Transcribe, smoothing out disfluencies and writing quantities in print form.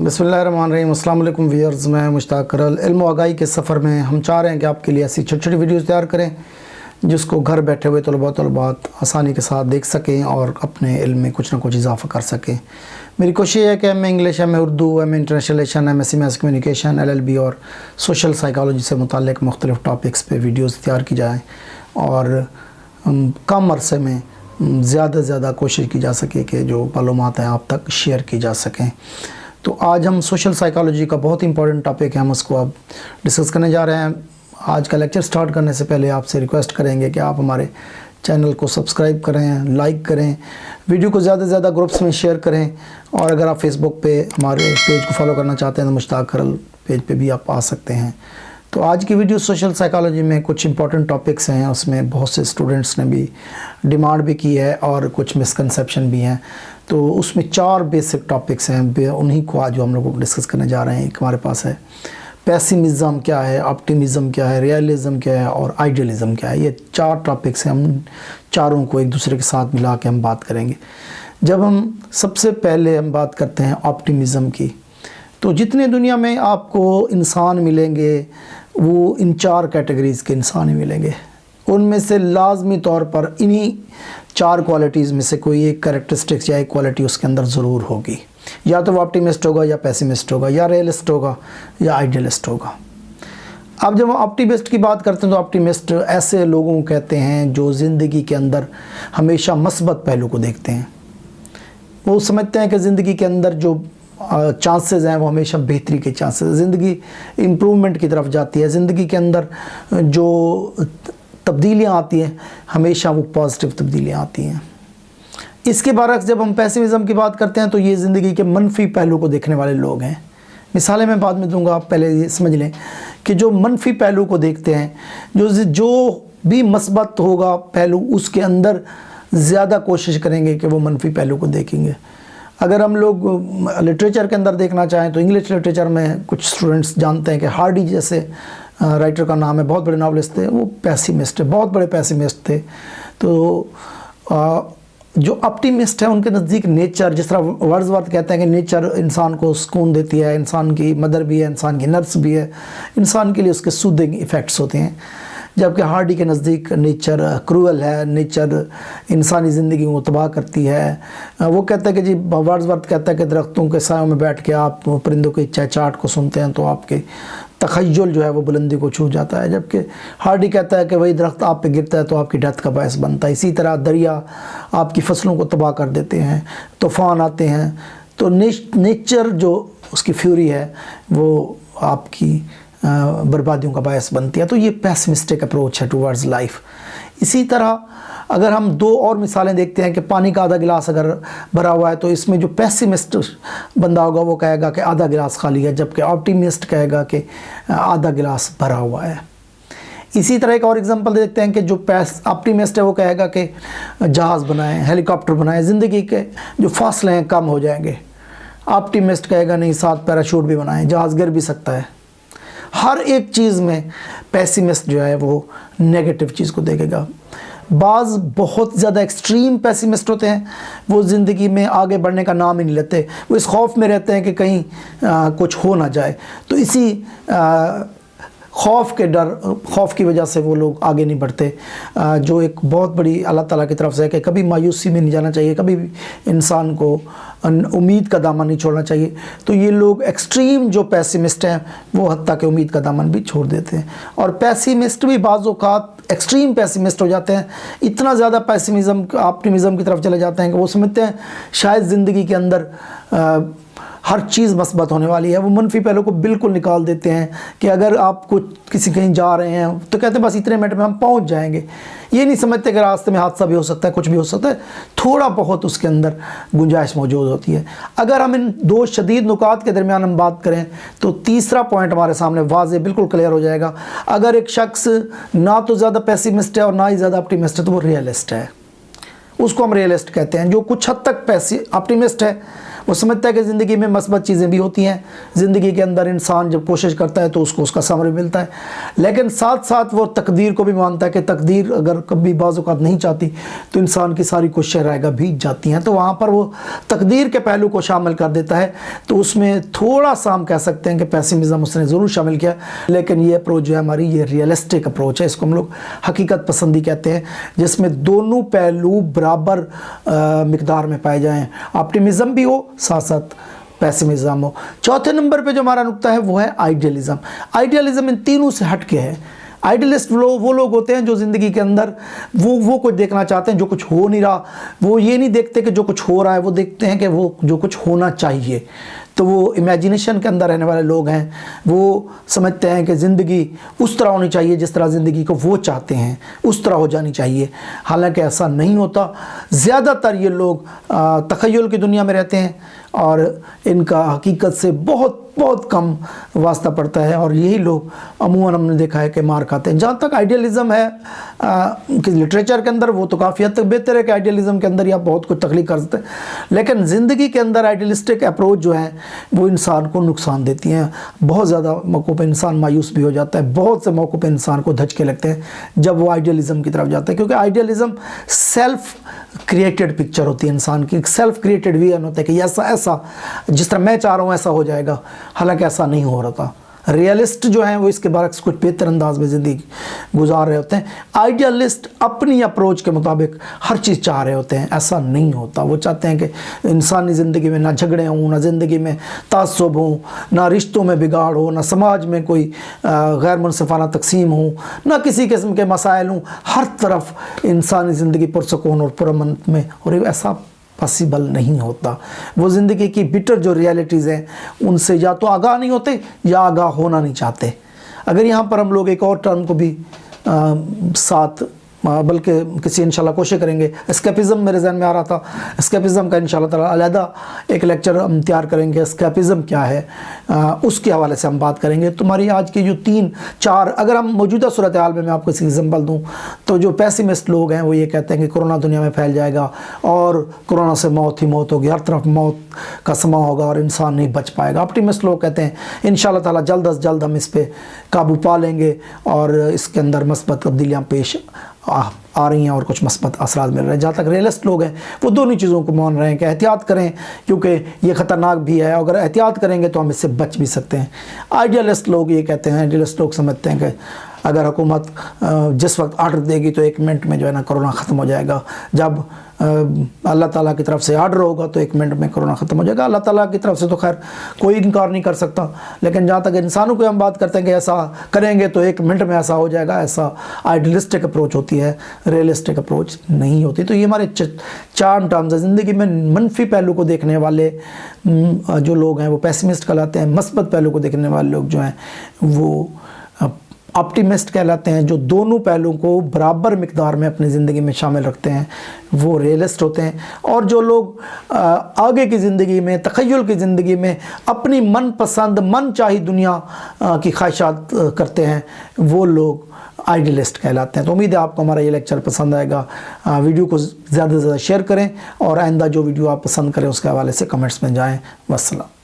बिस्मिल्लाहिर्रहमानिर्रहीम। अस्सलाम वालेकुम व्यूअर्स, मैं मुश्ताक करल। इल्म व आगाही के सफ़र में हम चाह रहे हैं कि आपके लिए ऐसी छोटी छोटी वीडियोज़ तैयार करें जिसको घर बैठे हुए तलबात आसानी के साथ देख सकें और अपने इल्म में कुछ ना कुछ इजाफ़ा कर सकें। मेरी कोशिश है कि M A. English, M A. Urdu, M A. International relation, M Sc maths communication, LLB और सोशल साइकोलॉजी से मुताल्लिक़ मुख्तलिफ़ टॉपिक्स पे वीडियोज़ तैयार की जाएँ और कम अरसे में ज़्यादा से ज़्यादा कोशिश की जा सके कि जो मालूमात हैं आप तक शेयर की जा सकें। तो आज हम सोशल साइकोलॉजी का बहुत इंपॉर्टेंट टॉपिक है, हम उसको अब डिस्कस करने जा रहे हैं। आज का लेक्चर स्टार्ट करने से पहले आपसे रिक्वेस्ट करेंगे कि आप हमारे चैनल को सब्सक्राइब करें, लाइक करें, वीडियो को ज़्यादा से ज़्यादा ग्रुप्स में शेयर करें और अगर आप फेसबुक पे हमारे पेज को फॉलो करना चाहते हैं तो मुश्ताक करल पेज पे भी आप आ सकते हैं। तो आज की वीडियो सोशल साइकोलॉजी में कुछ इंपॉर्टेंट टॉपिक्स हैं, उसमें बहुत से स्टूडेंट्स ने भी डिमांड भी की है और कुछ मिसकंसेप्शन भी हैं। तो उसमें 4 बेसिक टॉपिक्स हैं, उन्हीं को आज हम लोग डिस्कस करने जा रहे हैं। एक हमारे पास है पेसिमिज़म क्या है, ऑप्टिमिज़म क्या है, रियलिज़म क्या है और आइडियलिज़म क्या है। ये 4 टॉपिक्स हैं, हम चारों को एक दूसरे के साथ मिला के हम बात करेंगे। जब हम सबसे पहले हम बात करते हैं ऑप्टिमिज़म की, तो जितने दुनिया में आपको इंसान मिलेंगे वो इन 4 कैटेगरीज़ के इंसान ही मिलेंगे। उनमें से लाजमी तौर पर इन्हीं 4 क्वालिटीज़ में से कोई एक कैरेक्टरिस्टिक्स या एक क्वालिटी उसके अंदर ज़रूर होगी। या तो वो ऑप्टिमिस्ट होगा या पेसिमिस्ट होगा या रियलिस्ट होगा या आइडियलिस्ट होगा। अब जब हम ऑप्टिमिस्ट की बात करते हैं तो ऑप्टिमिस्ट ऐसे लोगों को कहते हैं जो ज़िंदगी के अंदर हमेशा मस्बत पहलू को देखते हैं। वो समझते हैं कि ज़िंदगी के अंदर जो चांसेस हैं वो हमेशा बेहतरी के चांसेस, ज़िंदगी इम्प्रूवमेंट की तरफ जाती है। ज़िंदगी के अंदर जो तब्दीलियाँ आती हैं हमेशा वो पॉजिटिव तब्दीलियाँ आती हैं। इसके बरक्स जब हम पेसिमिज़म की बात करते हैं तो ये ज़िंदगी के मनफी पहलू को देखने वाले लोग हैं। मिसालें मैं बाद में दूंगा, आप पहले ये समझ लें कि जो मनफी पहलू को देखते हैं, जो भी मस्बत होगा पहलू उसके अंदर ज़्यादा कोशिश करेंगे कि वो मनफी पहलू को देखेंगे। अगर हम लोग लिटरेचर के अंदर देखना चाहें तो इंग्लिश लिटरेचर में कुछ स्टूडेंट्स जानते हैं कि हार्डी जैसे राइटर का नाम है, बहुत बड़े नॉवलिस्ट थे, वो पेसिमिस्ट है, बहुत बड़े पेसिमिस्ट थे। तो जो ऑप्टिमिस्ट है उनके नज़दीक नेचर, जिस तरह वर्ड्सवर्थ कहते हैं कि नेचर इंसान को सुकून देती है, इंसान की मदर भी है, इंसान की नर्स भी है, इंसान के लिए उसके सूदिंग इफ़ेक्ट्स होते हैं। जबकि हार्डी के नज़दीक नेचर क्रूअल है, नेचर इंसानी ज़िंदगी को तबाह करती है। वो कहता है कि जी, वर्ड्सवर्थ कहता है कि दरख्तों के सायों में बैठ के आप परिंदों के चहचहाट को सुनते हैं तो आपके तख़य्युल जो है वो बुलंदी को छू जाता है। जबकि हार्डी कहता है कि वही दरख्त आप पे गिरता है तो आपकी डेथ का बायस बनता है। इसी तरह दरिया आपकी फसलों को तबाह कर देते हैं, तूफ़ान आते हैं। तो नेचर जो उसकी फ्यूरी है वो आपकी बर्बादियों का बायस बनती है। तो ये पेसिमिस्टिक अप्रोच है टुवर्ड्स लाइफ। इसी तरह अगर हम 2 और मिसालें देखते हैं कि पानी का आधा गिलास अगर भरा हुआ है तो इसमें जो पेसिमिस्ट बंदा होगा वो कहेगा कि आधा गिलास खाली है, जबकि ऑप्टिमिस्ट कहेगा कि आधा गिलास भरा हुआ है। इसी तरह एक और एग्जांपल देखते हैं कि जो ऑप्टिमिस्ट है वो कहेगा कि जहाज़ बनाएं, हेलीकॉप्टर बनाएं, ज़िंदगी के जो फासले हैं कम हो जाएंगे। ऑप्टिमिस्ट कहेगा नहीं, 7 पैराशूट भी बनाएं, जहाज़ गिर भी सकता है। हर एक चीज़ में पेसिमिस्ट जो है वो नेगेटिव चीज़ को देखेगा। बाज़ बहुत ज़्यादा एक्सट्रीम पेसिमिस्ट होते हैं, वो ज़िंदगी में आगे बढ़ने का नाम ही नहीं लेते। वो इस खौफ में रहते हैं कि कहीं कुछ हो ना जाए। तो इसी खौफ की वजह से वो लोग आगे नहीं बढ़ते। जो एक बहुत बड़ी अल्लाह ताला की तरफ से है कि कभी मायूसी में नहीं जाना चाहिए, कभी भी इंसान को उम्मीद का दामन नहीं छोड़ना चाहिए। तो ये लोग एक्सट्रीम जो पेसिमिस्ट हैं वो हत्ता के उम्मीद का दामन भी छोड़ देते हैं। और पेसिमिस्ट भी बाज़ औक़ात एक्सट्रीम पेसिमिस्ट हो जाते हैं, इतना ज़्यादा पेसिमिज़म ऑप्टिमिज़म की तरफ चले जाते हैं कि वो समझते हैं शायद ज़िंदगी के अंदर हर चीज़ मस्बत होने वाली है। वो मनफी पहलू को बिल्कुल निकाल देते हैं कि अगर आप कुछ किसी कहीं जा रहे हैं तो कहते हैं बस इतने मिनट में हम पहुंच जाएंगे। ये नहीं समझते कि रास्ते में हादसा भी हो सकता है, कुछ भी हो सकता है, थोड़ा बहुत उसके अंदर गुंजाइश मौजूद होती है। अगर हम इन 2 शदीद नुकात के दरमियान हम बात करें तो तीसरा पॉइंट हमारे सामने वाज़े बिल्कुल क्लियर हो जाएगा। अगर एक शख्स ना तो ज़्यादा पेसिमिस्ट है और ना ही ज़्यादा ऑप्टिमिस्ट है तो वो रियलिस्ट है, उसको हम रियलिस्ट कहते हैं। जो कुछ हद तक ऑप्टिमिस्ट है वो समझता है कि ज़िंदगी में मस्बत चीज़ें भी होती हैं, ज़िंदगी के अंदर इंसान जब कोशिश करता है तो उसको उसका समर मिलता है, लेकिन साथ साथ वो तकदीर को भी मानता है कि तकदीर अगर कभी बाज़ औक़ात नहीं चाहती तो इंसान की सारी कोशिशें रायगा भीग जाती हैं। तो वहाँ पर वो तकदीर के पहलू को शामिल कर देता है। तो उसमें थोड़ा सा हम कह सकते हैं कि पेसिमिज़म उसने ज़रूर शामिल किया, लेकिन ये अप्रोच जो है हमारी, ये रियलिस्टिक अप्रोच है, इसको हम लोग हकीकत पसंदी कहते हैं, जिसमें दोनों पहलू बराबर मिकदार में पाए जाएँ, ऑप्टिमिज़म भी हो साथ साथ पेसिमिज़म हो। चौथे नंबर पे जो हमारा नुक्ता है वो है आइडियलिज़म। आइडियलिज़म इन तीनों से हट के है। आइडियलिस्ट वो लोग होते हैं जो ज़िंदगी के अंदर वो कुछ देखना चाहते हैं जो कुछ हो नहीं रहा, वो ये नहीं देखते कि जो कुछ हो रहा है, वो देखते हैं कि वो जो कुछ होना चाहिए। तो वो इमेजिनेशन के अंदर रहने वाले लोग हैं, वो समझते हैं कि ज़िंदगी उस तरह होनी चाहिए जिस तरह ज़िंदगी को वो चाहते हैं, उस तरह हो जानी चाहिए। हालांकि ऐसा नहीं होता। ज़्यादातर ये लोग तख़य्युल की दुनिया में रहते हैं और इनका हकीकत से बहुत बहुत कम वास्ता पड़ता है, और यही लोग अमूमन हमने देखा है कि मार खाते हैं। जहाँ तक आइडियलिज़म है कि लिटरेचर के अंदर, वो तो काफ़ी हद तक बेहतर है कि आइडियलिज़म के अंदर ही आप बहुत कुछ तख्लीक कर सकते हैं, लेकिन ज़िंदगी के अंदर आइडियलिस्टिक अप्रोच जो है वो इंसान को नुकसान देती हैं। बहुत ज़्यादा मौक़ों पे इंसान मायूस भी हो जाता है, बहुत से मौक़ों पे इंसान को धचके लगते हैं जब वो आइडियलिज़म की तरफ जाता है, क्योंकि आइडियलिज़म सेल्फ क्रिएटेड पिक्चर होती है इंसान की, सेल्फ क्रिएटेड विजन होता है कि ऐसा जिस तरह मैं चाह रहा हूँ ऐसा हो जाएगा, हालांकि ऐसा नहीं हो रहा था। रियलिस्ट जो हैं वो इसके बरक्स कुछ बेहतर अंदाज में ज़िंदगी गुजार रहे होते हैं। आइडियलिस्ट अपनी अप्रोच के मुताबिक हर चीज़ चाह रहे होते हैं, ऐसा नहीं होता। वो चाहते हैं कि इंसानी ज़िंदगी में ना झगड़े हों, ना ज़िंदगी में तासुब हो, ना रिश्तों में बिगाड़ हो, ना समाज में कोई गैर मुनसिफाना तकसीम हो, ना किसी किस्म के मसाइल हों। हर तरफ इंसानी ज़िंदगी पुरसकून और पुरअमन में, और ऐसा पॉसिबल नहीं होता। वो ज़िंदगी की बिटर जो रियलिटीज़ हैं उनसे या तो आगाह नहीं होते या आगाह होना नहीं चाहते। अगर यहाँ पर हम लोग एक और टर्म को भी साथ बल्कि किसी इंशाल्लाह कोशिश करेंगे, एस्केपिज़म मेरे जहन में आ रहा था, एस्केपिज़म का इंशाल्लाह ताला अलहदा एक लेक्चर हम तैयार करेंगे, एस्केपिज़म क्या है उसके हवाले से हम बात करेंगे। तुम्हारी आज की जो 3-4 अगर हम मौजूदा सूरत हाल में मैं आपको इसी एग्जाम्पल दूँ तो जो पेसिमिस्ट लोग हैं वो ये कहते हैं कि कोरोना दुनिया में फैल जाएगा और कोरोना से मौत ही मौत होगी, हर तरफ मौत का समा होगा और इंसान नहीं बच पाएगा। ऑप्टिमिस्ट लोग कहते हैं इंशाल्लाह ताला जल्द अज जल्द हम इस पर काबू पा लेंगे और इसके अंदर मस्बत तब्दीलियाँ पेश आ रही हैं और कुछ मस्बत असरात मिल रहे हैं। जहाँ तक रियलिस्ट लोग हैं वो दोनों चीज़ों को मान रहे हैं कि एहतियात करें क्योंकि ये ख़तरनाक भी है, अगर एहतियात करेंगे तो हम इससे बच भी सकते हैं। आइडियलिस्ट लोग ये कहते हैं, आइडियलिस्ट लोग समझते हैं कि अगर हुकूमत जिस वक्त आर्डर देगी तो 1 मिनट में जो है ना कोरोना ख़त्म हो जाएगा। जब अल्लाह ताला की तरफ से आर्डर होगा तो 1 मिनट में कोरोना ख़त्म हो जाएगा। अल्लाह ताला की तरफ से तो खैर कोई इनकार नहीं कर सकता, लेकिन जहाँ तक इंसानों की हम बात करते हैं कि ऐसा करेंगे तो 1 मिनट में ऐसा हो जाएगा, ऐसा आइडियलिस्टिक अप्रोच होती है, रियलिस्टिक अप्रोच नहीं होती। तो ये हमारे 4 टर्म्स है। ज़िंदगी में मनफी पहलू को देखने वाले जो लोग हैं वो पेसिमिस्ट कहलाते हैं, मस्बत पहलू को देखने वाले लोग जो हैं वो ऑप्टिमिस्ट कहलाते हैं। जो दोनों पहलुओं को बराबर मिकदार में अपनी ज़िंदगी में शामिल रखते हैं वो रियलिस्ट होते हैं। और जो लोग आगे की ज़िंदगी में, तख़य्युल की ज़िंदगी में अपनी मनपसंद मन चाही दुनिया की ख्वाहिशात करते हैं वो लोग आइडियलिस्ट कहलाते हैं। तो उम्मीद है आपको हमारा ये लेक्चर पसंद आएगा। वीडियो को ज़्यादा से ज़्यादा शेयर करें और आइंदा जो वीडियो आप पसंद करें उसके हवाले से कमेंट्स में जाएँ। वस्सलाम।